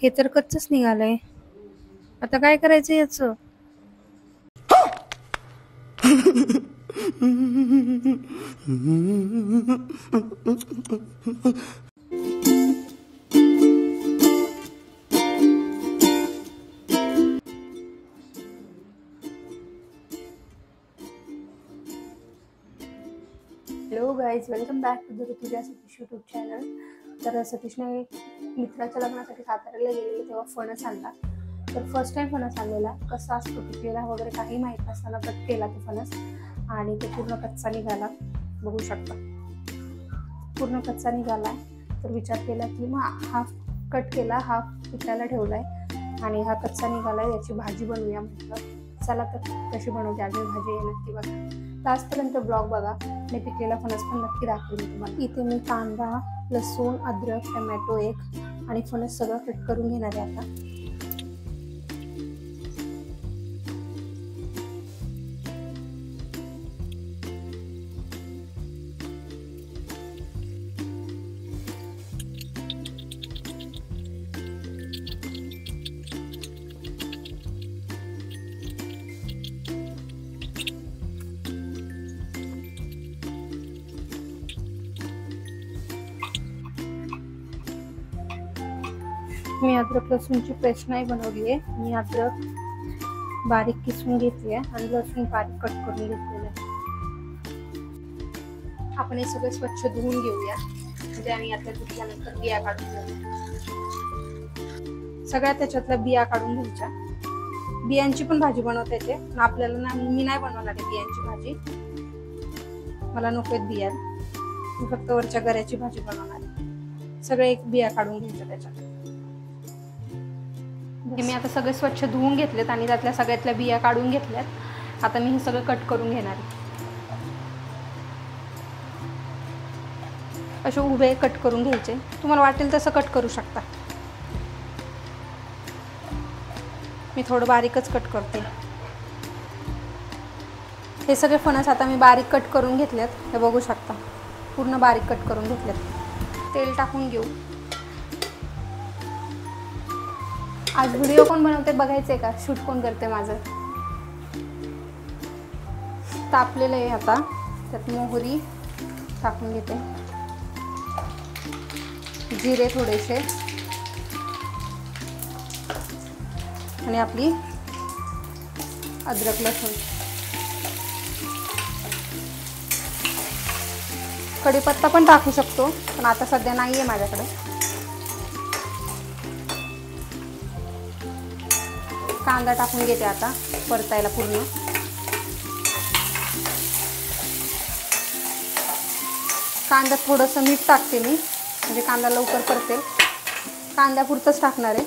हे तर कच्चच निघालंय. आता काय करायचं याचं? Hello guys, welcome back to the Rutuja Satish YouTube channel. तर सतीशने मित्राच्या लग्नासाठी साताऱ्याला गेलेले तेव्हा फणस आणला. तर फर्स्ट टाइम फणस आणलेला, कसा असतो पिकलेला वगैरे काही माहीत नसताना कट केला तो फणस आणि तो पूर्ण कच्चा निघाला. बघू शकता पूर्ण कच्चा निघाला. तर विचार केला की मग हाफ कट केला, हाफ पिकायला ठेवलाय आणि हा कच्चा निघालाय, याची भाजी बनवूया म्हटलं. चला तर कशी बनवते आज भाजी आहे नक्की बघा. आजपर्यंत ब्लॉग बघा, मी पिकलेला फणस पण नक्की दाखवेल तुम्हाला. इथे मी कांदा, लसूण, अद्रक, टमॅटो एक आणि फणस सगळं कट करून घेणार आहे आता. मी अद्रक लसूणची पेस्ट नाही बनवली आहे. मी अद्रक बारीक किसून घेतली आहे आणि लसूण बारीक कट करून घेतलेलं आहे. आपण हे सगळे स्वच्छ धुवून घेऊया, म्हणजे आम्ही आता धुतल्यानंतर बिया काढून घेऊया. सगळ्या त्याच्यातल्या बिया काढून घ्यायच्या. बियांची पण भाजी बनवता येते, आपल्याला ना, मी नाही बनवणार आहे बियांची भाजी, मला नको आहेत बिया, मी फक्त वरच्या गऱ्याची भाजी बनवणार आहे. सगळे एक बिया काढून घ्यायच्या त्याच्यात. मी आता सगळे स्वच्छ धुवून घेतलेत आणि त्यातल्या सगळ्यातल्या बिया काढून घेतल्यात. आता मी हे सगळं कट करून घेणार आहे. असे उभे कट करून घ्यायचे, तुम्हाला वाटेल तसं कट करू शकता. मी थोडं बारीकच कट करते. हे सगळे फणस आता मी बारीक कट करून घेतलेत, हे बघू शकता पूर्ण बारीक कट करून घेतलेत. तेल टाकून घेऊ. आज व्हिडिओ कोण बनवते बघायचंय का, शूट कोण करते माझं. तापलेलं आहे आता, त्यात मोहरी टाकून घेते, जिरे थोडेसे आणि आपली अद्रक लसूण. कढीपत्ता पण टाकू शकतो, पण आता सध्या नाही आहे माझ्याकडे. कांदा टाकून घेते आता परतायला पूर्ण. कांद्यात थोडंसं मीठ टाकते मी, म्हणजे कांदा लवकर परतेल. कांद्यापुरतंच टाकणार आहे.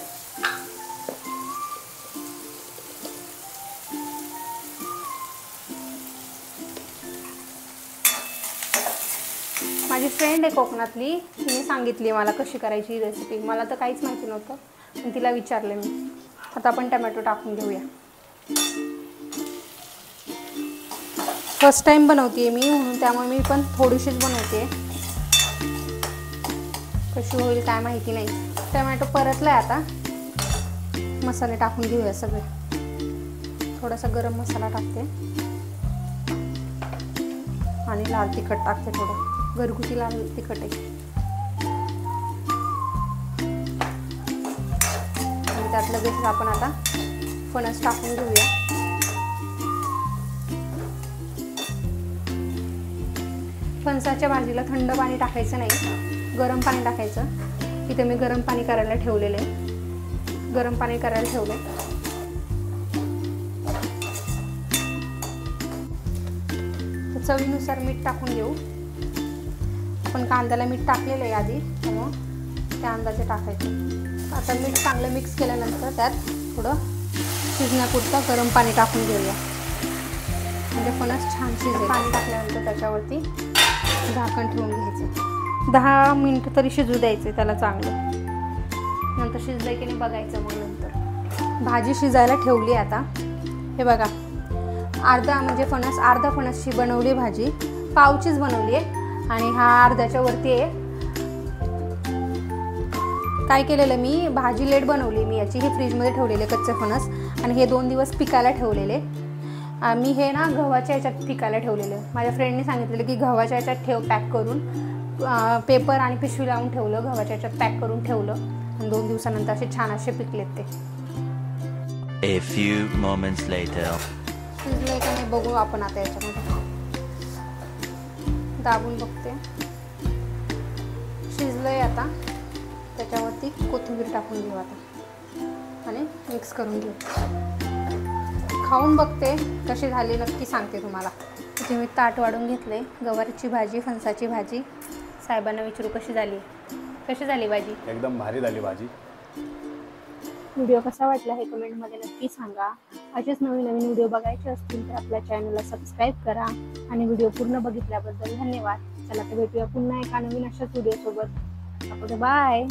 माझी फ्रेंड आहे कोकणातली, तिने सांगितली मला कशी करायची रेसिपी. मला तर काहीच माहिती नव्हतं, पण तिला विचारले मी. आता आपण टमॅटो टाकून घेऊया. फर्स्ट टाइम बनवते मी, म्हणून त्यामुळे मी पण थोडीशीच बनवते. कशी होईल काय माहिती नाही. टमॅटो परतलाय आता. मसाले टाकून घेऊया सगळे. थोडासा गरम मसाला टाकते आणि लाल तिखट टाकते, थोडं घरगुती लाल तिखट आहे. त्यात लगेच आपण आता फणस टाकून घेऊया. फणसाच्या भाजीला थंड पाणी टाकायचं नाही, गरम पाणी टाकायचं. इथे मी गरम पाणी करायला ठेवलेलं आहे, गरम पाणी करायला ठेवलं. चवीनुसार मीठ टाकून घेऊ. आपण कांद्याला मीठ टाकलेलं आहे आधी, त्यामुळं त्या अंदाजे टाकायचं. आता मीठ चांगलं मिक्स केल्यानंतर त्यात थोडं शिजण्यापुरतं गरम पाणी टाकून घेऊया, म्हणजे फणस छान शिजेल. पाणी टाकल्यानंतर त्याच्यावरती झाकण ठेवून घ्यायचं. 10 मिनिटं तरी शिजू द्यायचे त्याला चांगलं. नंतर शिजलं की नाही बघायचं. मग नंतर भाजी शिजायला ठेवली. आता हे बघा, अर्धा फणसची बनवली भाजी, पावचीच बनवली आहे आणि हा अर्ध्याच्या वरती आहे. काय केलेलं मी भाजी लेट बनवली मी याची, हे फ्रीजमध्ये ठेवलेले कच्चे फणस आणि हे 2 दिवस पिकायला ठेवलेले. मी हे ना गव्हाच्या ह्याच्यात पिकायला ठेवलेले. माझ्या फ्रेंडने सांगितलेलं की गव्हाच्या ह्याच्यात ठेव पॅक करून, पेपर आणि पिशवी लावून ठेवलं, गव्हाच्या ह्याच्यात पॅक करून ठेवलं आणि 2 दिवसानंतर असे छान असे पिकलेत ते. A few moments later. शिजलंय का नाही बघू आपण आता. याच्यामध्ये दाबून बघते, शिजलंय. आता त्याच्यावरती कोथिंबीर टाकून घेऊ आता आणि मिक्स करून घेऊ. खाऊन बघते कशी झाली, नक्की सांगते तुम्हाला. इथे मी ताट वाढून घेतले, गवारीची भाजी, फणसाची भाजी. साहेबांना विचारू कशी झाली, कशी झाली भाजी? एकदम भारी झाली भाजी. व्हिडिओ कसा वाटला हे कमेंटमध्ये नक्की सांगा. असेच नवीन नवीन व्हिडिओ बघायचे असतील तर आपल्या चॅनलला सबस्क्राईब करा आणि व्हिडिओ पूर्ण बघितल्याबद्दल धन्यवाद. चला तर भेटूया पुन्हा एका नवीन अशाच व्हिडिओसोबत. बाय.